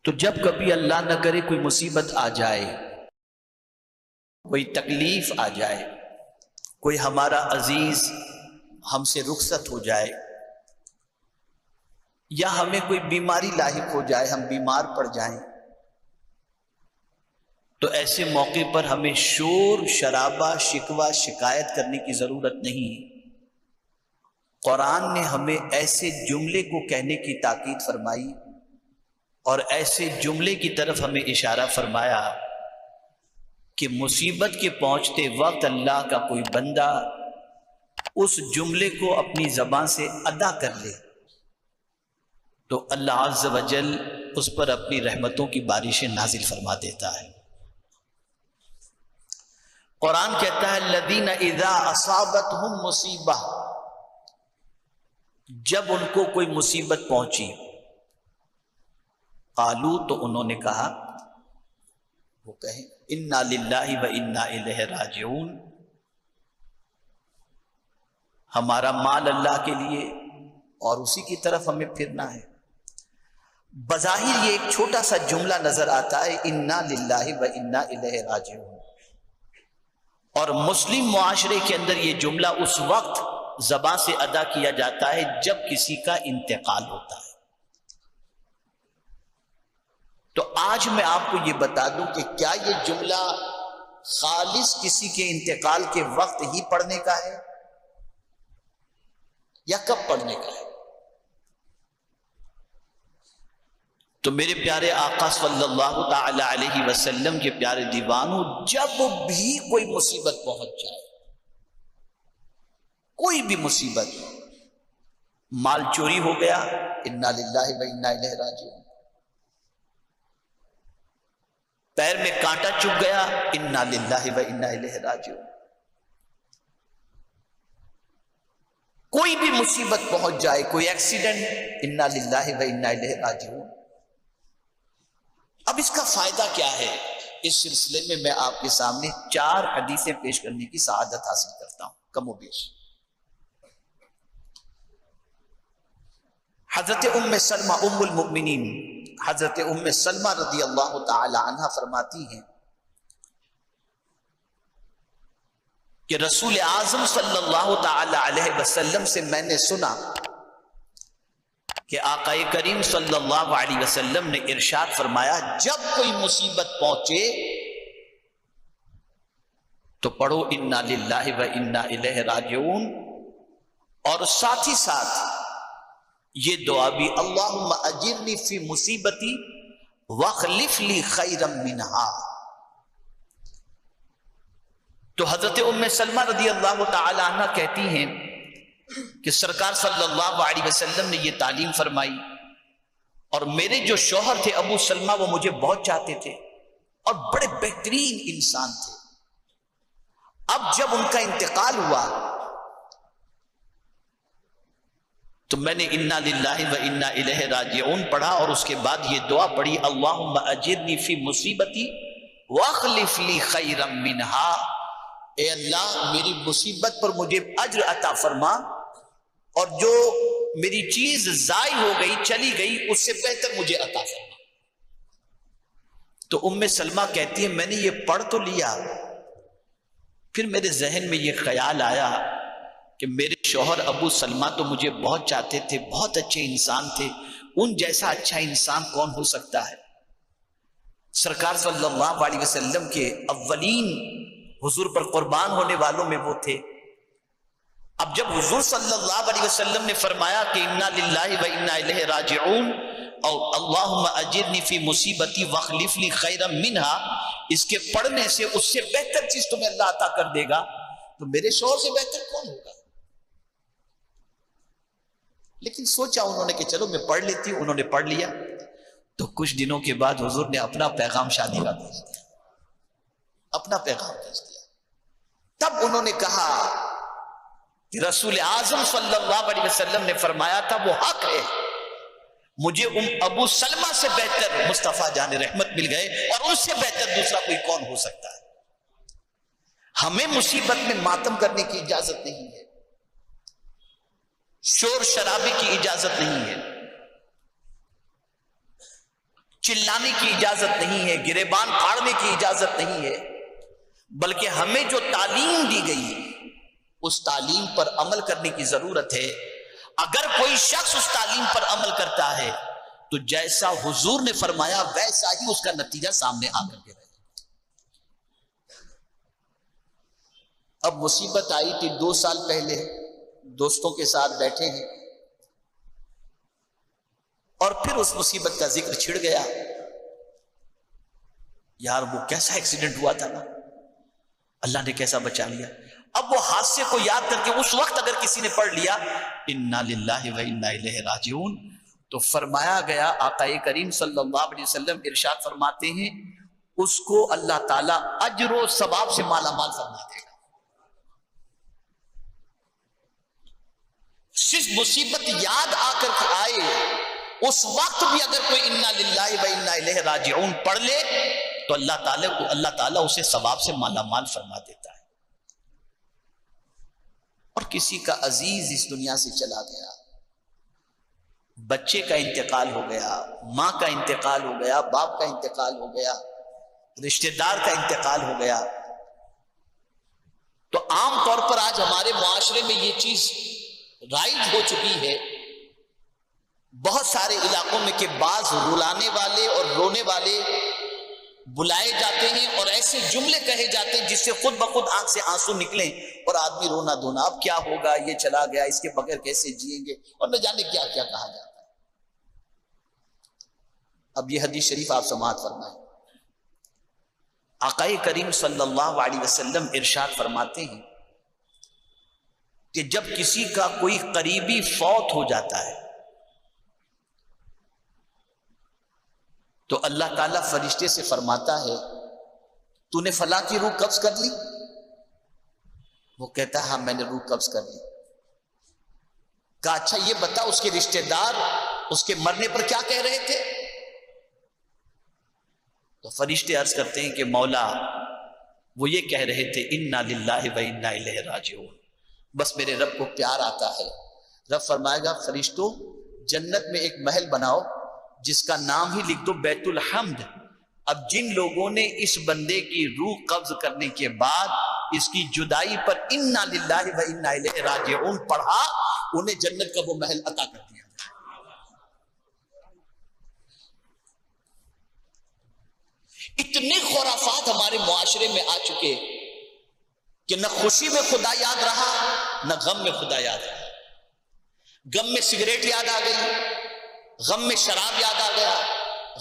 تو جب کبھی اللہ نہ کرے کوئی مصیبت آ جائے، کوئی تکلیف آ جائے، کوئی ہمارا عزیز ہم سے رخصت ہو جائے، یا ہمیں کوئی بیماری لاحق ہو جائے، ہم بیمار پڑ جائیں، تو ایسے موقع پر ہمیں شور شرابہ شکوہ شکایت کرنے کی ضرورت نہیں۔ قرآن نے ہمیں ایسے جملے کو کہنے کی تاکید فرمائی اور ایسے جملے کی طرف ہمیں اشارہ فرمایا کہ مصیبت کے پہنچتے وقت اللہ کا کوئی بندہ اس جملے کو اپنی زبان سے ادا کر لے تو اللہ عز و جل اس پر اپنی رحمتوں کی بارشیں نازل فرما دیتا ہے۔ قرآن کہتا ہے الذین اذا اصابتہم مصیبہ، جب ان کو کوئی مصیبت پہنچی، قالو تو انہوں نے کہا، وہ کہیں انا للہ و انا الیہ راجعون، ہمارا مال اللہ کے لیے اور اسی کی طرف ہمیں پھرنا ہے۔ بظاہر یہ ایک چھوٹا سا جملہ نظر آتا ہے انا للہ و انا الیہ راجعون، اور مسلم معاشرے کے اندر یہ جملہ اس وقت زبان سے ادا کیا جاتا ہے جب کسی کا انتقال ہوتا ہے۔ تو آج میں آپ کو یہ بتا دوں کہ کیا یہ جملہ خالص کسی کے انتقال کے وقت ہی پڑھنے کا ہے یا کب پڑھنے کا ہے؟ تو میرے پیارے آقا صلی اللہ تعالی علیہ وسلم کے پیارے دیوانوں، جب بھی کوئی مصیبت پہنچ جائے، کوئی بھی مصیبت، مال چوری ہو گیا انا للہ و انا الیہ راجعون، پیر میں کانٹا چبھ گیا انا للہ و انا الیہ راجعون، کوئی بھی مصیبت پہنچ جائے، کوئی ایکسیڈنٹ انا للہ و انا الیہ راجعون۔ اب اس کا فائدہ کیا ہے؟ اس سلسلے میں میں آپ کے سامنے 4 حدیثیں پیش کرنے کی سعادت حاصل کرتا ہوں، کم و بیش۔ حضرت ام سلمہ ام المؤمنین، حضرت ام سلمہ رضی اللہ تعالی عنہ فرماتی ہیں کہ رسول اعظم صلی اللہ تعالی علیہ وسلم سے میں نے سنا کہ آقا کریم صلی اللہ علیہ وسلم نے ارشاد فرمایا جب کوئی مصیبت پہنچے تو پڑھو انا للہ و انا الیہ راجعون، اور ساتھ ہی ساتھ یہ دعا بھی اللہم اجرنی فی مصیبتی واخلف لی خیرا منہا۔ تو حضرت ام سلمہ رضی اللہ تعالی عنہ کہتی ہیں کہ سرکار صلی اللہ علیہ وسلم نے یہ تعلیم فرمائی، اور میرے جو شوہر تھے ابو سلمہ وہ مجھے بہت چاہتے تھے اور بڑے بہترین انسان تھے۔ اب جب ان کا انتقال ہوا تو میں نے انا للہ و انا الیہ راجعون پڑھا، اور اس کے بعد یہ دعا پڑھی اللہم اجرنی فی مصیبتی واخلف لی خیرا منہا، اے اللہ میری مصیبت پر مجھے اجر عطا فرما، اور جو میری چیز ضائع ہو گئی چلی گئی اس سے بہتر مجھے عطا فرما۔ تو ام سلمہ کہتی ہے میں نے یہ پڑھ تو لیا، پھر میرے ذہن میں یہ خیال آیا کہ میرے شوہر ابو سلمہ تو مجھے بہت چاہتے تھے، بہت اچھے انسان تھے، ان جیسا اچھا انسان کون ہو سکتا ہے؟ سرکار صلی اللہ علیہ وسلم کے اولین حضور پر قربان ہونے والوں میں وہ تھے۔ اب جب حضور صلی اللہ علیہ وسلم نے فرمایا کہ انا للہ و انا الیہ راجعون اور اللہم اجرنی فی مصیبتی واخلف لی خیرا منہا، اس کے پڑھنے سے اس سے بہتر چیز تمہیں اللہ عطا کر دے گا، تو میرے شوہر سے بہتر کون ہوگا؟ لیکن سوچا انہوں نے کہ چلو میں پڑھ لیتی ہوں، انہوں نے پڑھ لیا۔ تو کچھ دنوں کے بعد حضور نے اپنا پیغام شادی کا بھیج دیا، اپنا پیغام بھیج دیا۔ تب انہوں نے کہا کہ رسول اعظم صلی اللہ علیہ وسلم نے فرمایا تھا وہ حق ہے، مجھے ابو سلمہ سے بہتر مصطفیٰ جان رحمت مل گئے، اور ان سے بہتر دوسرا کوئی کون ہو سکتا ہے؟ ہمیں مصیبت میں ماتم کرنے کی اجازت نہیں ہے، شور شرابے کی اجازت نہیں ہے۔ چلانے کی اجازت نہیں ہے، گریبان پھاڑنے کی اجازت نہیں ہے، بلکہ ہمیں جو تعلیم دی گئی اس تعلیم پر عمل کرنے کی ضرورت ہے۔ اگر کوئی شخص اس تعلیم پر عمل کرتا ہے تو جیسا حضور نے فرمایا ویسا ہی اس کا نتیجہ سامنے آ کر کے رہے۔ اب مصیبت آئی تھی 2 سال پہلے، دوستوں کے ساتھ بیٹھے ہیں اور پھر اس مصیبت کا ذکر چھڑ گیا۔ یار وہ کیسا ایکسیڈنٹ ہوا تھا نا، اللہ نے کیسا بچا لیا۔ اب وہ حادثے کو یاد کر کے اس وقت اگر کسی نے پڑھ لیا انا للہ و انا الیہ راجعون، تو فرمایا گیا، آقا کریم صلی اللہ علیہ وسلم ارشاد فرماتے ہیں اس کو اللہ تعالیٰ اجر و ثواب سے مالا مال فرما دے گا۔ صرف مصیبت یاد آ کر کے آئے اس وقت بھی اگر کوئی انا للہ و انا الیہ راجعون پڑھ لے تو اللہ تعالیٰ اسے ثواب سے مالا مال فرما دیتا ہے۔ اور کسی کا عزیز اس دنیا سے چلا گیا، بچے کا انتقال ہو گیا، ماں کا انتقال ہو گیا، باپ کا انتقال ہو گیا، رشتہ دار کا انتقال ہو گیا، تو عام طور پر آج ہمارے معاشرے میں یہ چیز رائج ہو چکی ہے بہت سارے علاقوں میں کہ بعض رلانے والے اور رونے والے بلائے جاتے ہیں اور ایسے جملے کہے جاتے ہیں جس سے خود بخود آنکھ سے آنسو نکلیں اور آدمی رونا دھونا، اب کیا ہوگا، یہ چلا گیا، اس کے بغیر کیسے جئیں گے، اور نہ جانے کیا کیا کہا جاتا ہے۔ اب یہ حدیث شریف آپ سماعت فرمائیں۔ آقا کریم صلی اللہ علیہ وسلم ارشاد فرماتے ہیں کہ جب کسی کا کوئی قریبی فوت ہو جاتا ہے تو اللہ تعالیٰ فرشتے سے فرماتا ہے تو نے فلاں کی روح قبض کر لی؟ وہ کہتا ہے ہاں میں نے روح قبض کر لی۔ کہا اچھا یہ بتا اس کے رشتہ دار اس کے مرنے پر کیا کہہ رہے تھے؟ تو فرشتے عرض کرتے ہیں کہ مولا وہ یہ کہہ رہے تھے انا للہ و انا الیہ راجعون، بس میرے رب کو پیار آتا ہے۔ رب فرمائے گا فرشتوں جنت میں ایک محل بناؤ جس کا نام ہی لکھ دو بیت الحمد۔ اب جن لوگوں نے اس بندے کی روح قبض کرنے کے بعد اس کی جدائی پر انا للہ و انا الیہ راجعون پڑھا انہیں جنت کا وہ محل عطا کر دیا۔ اتنے خرافات ہمارے معاشرے میں آ چکے کہ نہ خوشی میں خدا یاد رہا نہ غم میں خدا یاد رہا۔ غم میں سگریٹ یاد آ گئی، غم میں شراب یاد آ گیا،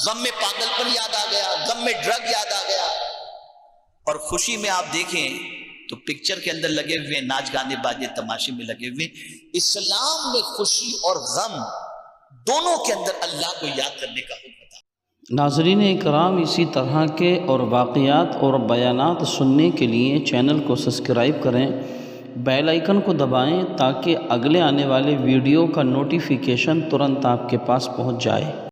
غم میں پاگل پن یاد آ گیا، غم میں ڈرگ یاد آ گیا، اور خوشی میں آپ دیکھیں تو پکچر کے اندر لگے ہوئے ناچ گانے باجے تماشے میں لگے ہوئے۔ اسلام میں خوشی اور غم دونوں کے اندر اللہ کو یاد کرنے کا حکم تھا۔ ناظرین اکرام، اسی طرح کے اور واقعات اور بیانات سننے کے لیے چینل کو سبسکرائب کریں، بیل آئیکن کو دبائیں تاکہ اگلے آنے والے ویڈیو کا نوٹیفیکیشن ترنت آپ کے پاس پہنچ جائے۔